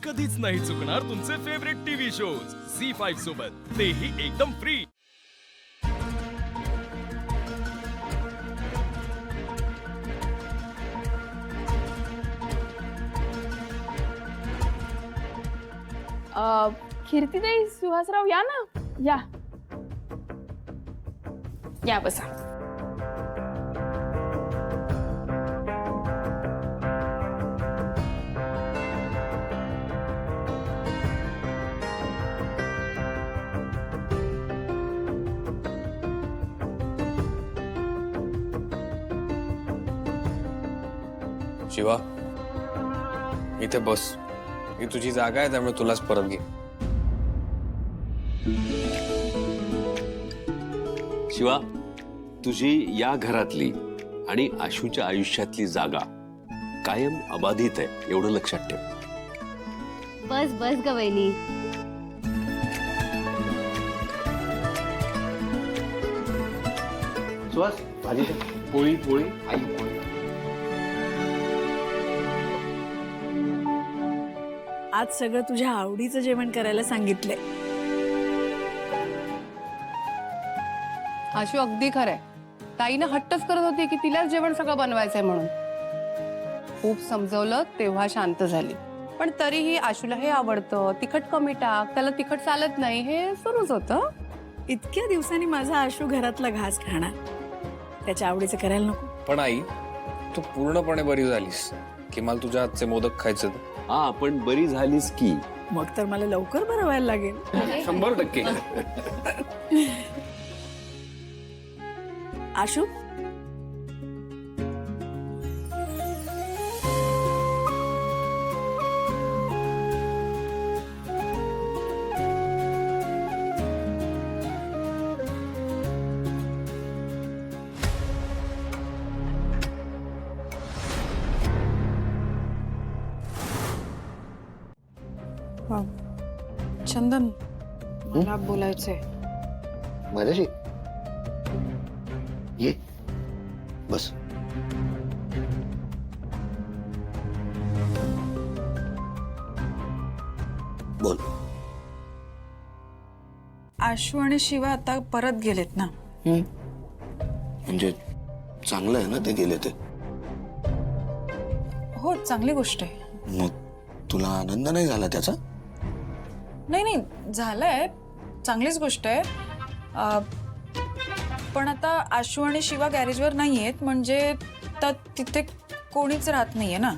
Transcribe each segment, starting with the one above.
कधीच नाही चुकणार तुमचे फेवरेट टीव्ही शोज झी5 सोबत, तेही एकदम फ्री। कीर्तिताई, सुहासराव या ना, या या बसा। शिवा, इथे बस। ही तुझी जागा आहे, त्यामुळे तुलाच परत घे। शिवा, तुझी या घरातली आणि आशूच्या आयुष्यातली जागा कायम अबाधित आहे, एवढं लक्षात ठेव। बस बस ग वहिनी। सुहास, भाजी दे। पोळी पोळी आई पोळी। आज सगळं तुझ्या आवडीचं जेवण करायला सांगितलंय। आशू अगदी खरंय, ताईनं हट्टच करत होती की तिलाच जेवण सगळं बनवायचंय म्हणून। खूप समजवलं तेव्हा शांत झाली, पण तरीही आशूला हे आवडतं, तिखट कमी टाक, त्याला तिखट चालत नाही, हे सुरूच होतं। इतक्या दिवसांनी माझा आशू घरातला घास खाणार, त्याच्या आवडीचं करायला नको? पण आई, तू पूर्णपणे बरी झालीस की मला तुझ्या हातचे मोदक खायचे। हा, पण बरी झालीस की मग तर मला लवकर बरं व्हायला लागेल। 100%। आशू, चंदन, मला बोलायचंय। माझ्याशी ये बस। बोल। आशू आणि शिवा आता परत गेलेत ना? म्हणजे चांगलं आहे ना ते गेले ते? हो, चांगली गोष्ट आहे। मग तुला आनंद नाही झाला त्याचा? नाही नाही, झालंय, चांगलीच गोष्ट आहे। पण आता आशू आणि शिवा गॅरेजवर नाहीयेत, म्हणजे तिथे कोणीच राहत नाहीये ना।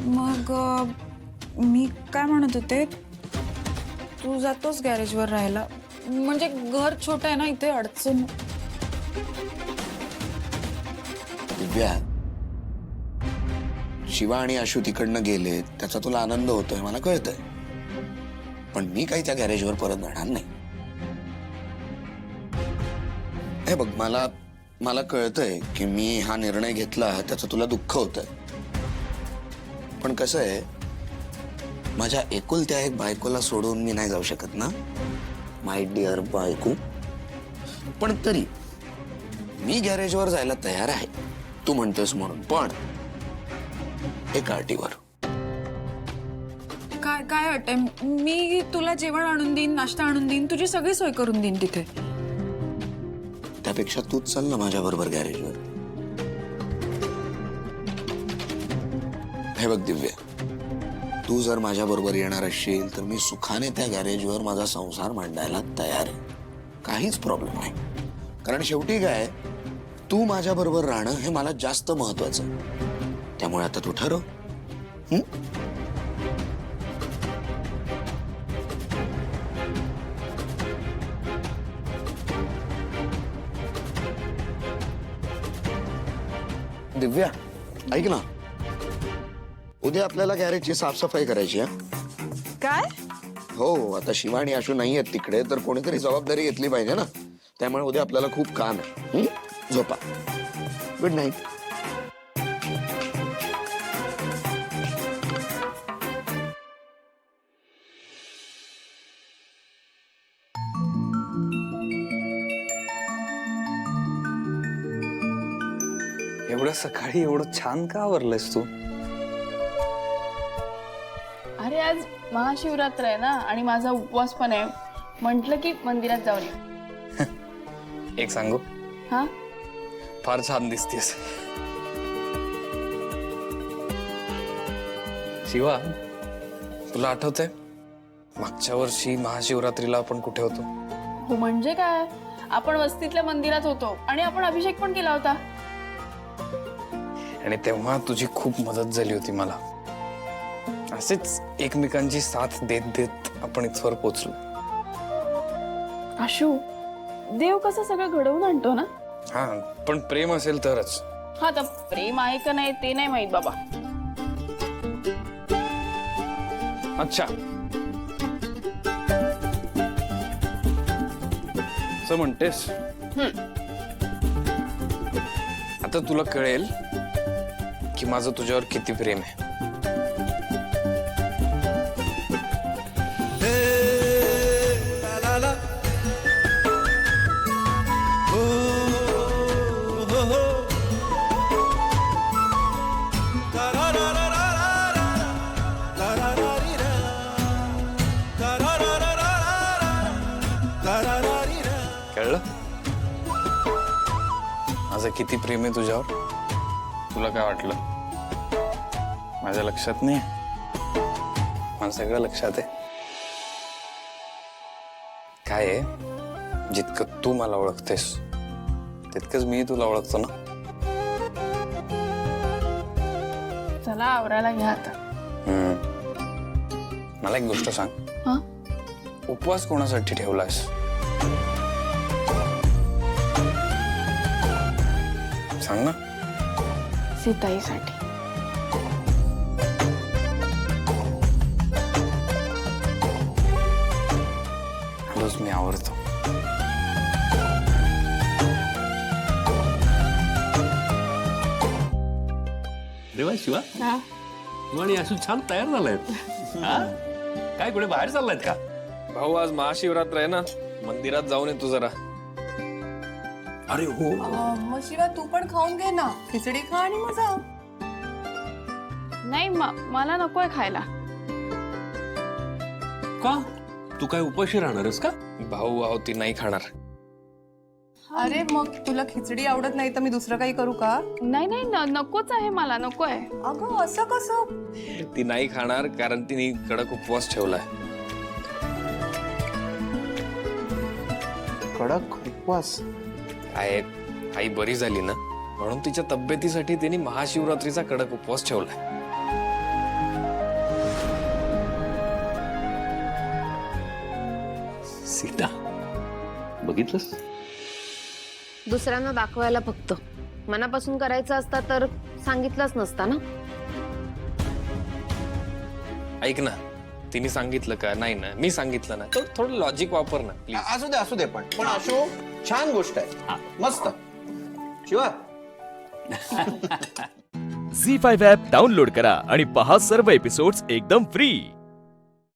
मग मी काय म्हणत होते, तू जातोस गॅरेजवर राहायला, म्हणजे घर छोटं आहे ना इथे, अडचण। दिव्या, शिवा आणि आशू तिकडनं गेले त्याचा तुला आनंद होतोय, मला कळतंय, पण मी काही त्या गॅरेजवर परत जाणार नाही। हे बघ, मला कळतंय की मी हा निर्णय घेतला त्याचं तुला दुःख होतंय, पण कसं आहे, माझ्या एकुलत्या एक बायकोला सोडून मी नाही जाऊ शकत ना, माय डिअर बायको। पण तरी मी गॅरेजवर जायला तयार आहे, तू म्हणतोस म्हणून, पण एक अटीवर। काय काय अट आहे? मी तुला जेवण आणून देईन, नाश्ता आणून देईन, तुझी सगळी सोय करून देईन तिथे। त्यापेक्षा तूच चल ना माझ्या बरोबर गॅरेजवर। हे बघ दिव्या, तू जर माझ्या बरोबर येणार असशील तर मी सुखाने त्या गॅरेजवर माझा संसार मांडायला तयार आहे, काहीच प्रॉब्लेम नाही। कारण शेवटी काय, तू माझ्या बरोबर राहणं हे मला जास्त महत्वाचं आहे, त्यामुळे आता तू ठरव। दिव्या, ऐक ना, उद्या आपल्याला गॅरेजची साफसफाई करायची आहे। काय? हो, आता शिवा आणि आशू नाही आहेत तिकडे, तर कोणीतरी जबाबदारी घेतली पाहिजे ना, त्यामुळे उद्या आपल्याला खूप काम आहे। झोपा, गुड नाईट। एवढं सकाळी एवढं छान का आवरलंयस तू? अरे आज महाशिवरात्र आहे ना आणि माझा उपवास पण आहे. म्हटलं की मंदिरात जाऊन येऊ. एक सांगू, हा फार छान दिसतेस. शिवा, तुला आठवतंय मागच्या वर्षी महाशिवरात्रीला आपण कुठे होतो? हो म्हणजे काय, आपण वस्तीतल्या मंदिरात होतो आणि आपण अभिषेक पण केला होता. आणि तेव्हा तुझी खूप मदत झाली होती मला. असेच एकमेकांची साथ देत देत आपण इथवर पोचलो. आशू, देव कसं सगळं घडवून आणतो ना. हा, पण प्रेम असेल तरच. हा तर प्रेम आहे का नाही ते नाही माहित बाबा. अच्छा, असं म्हणतेस. आता तुला कळेल की माझं तुझ्यावर किती प्रेम आहे. कळलं माझं किती प्रेम आहे तुझ्यावर? तुला काय वाटलं माझ्या लक्षात नाही? मला सगळं लक्षात आहे. काय आहे, जितकं तू मला ओळखतेस तितकंच मी तुला ओळखतो ना. चला आवरायला घ्या आता. मला एक गोष्ट सांग, हा उपवास कोणासाठी ठेवलायस? सांग ना. सीताईसाठी. रोज मी आवडतो. देवा शिवा, हा तू आणि आशू छान तयार झालायत. हा? काय कुठे बाहेर चाललायत का? भाऊ, आज महाशिवरात्र आहे ना, मंदिरात जाऊन ये तू जरा. अरे हो, मग शिवा तू पण खाऊन घे ना, खिचडी खा आणि मग जा. नाही मला नकोय खायला. का? तू काय उपाशी राहणारस का? भाऊ आहो ती नाही खाणार. अरे मग तुला खिचडी आवडत नाही तर मी दुसरं काही करू का? नाही नाही नकोच आहे मला, नकोय. अगं असं कसं? ती नाही खाणार कारण तिने कडक उपवास ठेवलाय. कडक उपवास? काय, आई बरी झाली ना म्हणून तिच्या तब्येतीसाठी तिने महाशिवरात्रीचा कडक उपवास ठेवलाय. सीता, बघितलंस? दुसऱ्यांना दाखवायला फक्त, मनापासून करायचं असता तर सांगितलंच नसता ना. ऐक ना, तिने सांगितलं का? नाही ना, मी सांगितलं ना. थोडं लॉजिक वापर ना प्लीज. असू दे पण अशो छान गोष्ट आहे, मस्त. शिवा, झी5 ॲप डाउनलोड करा आणि पहा सर्व एपिसोड्स एकदम फ्री.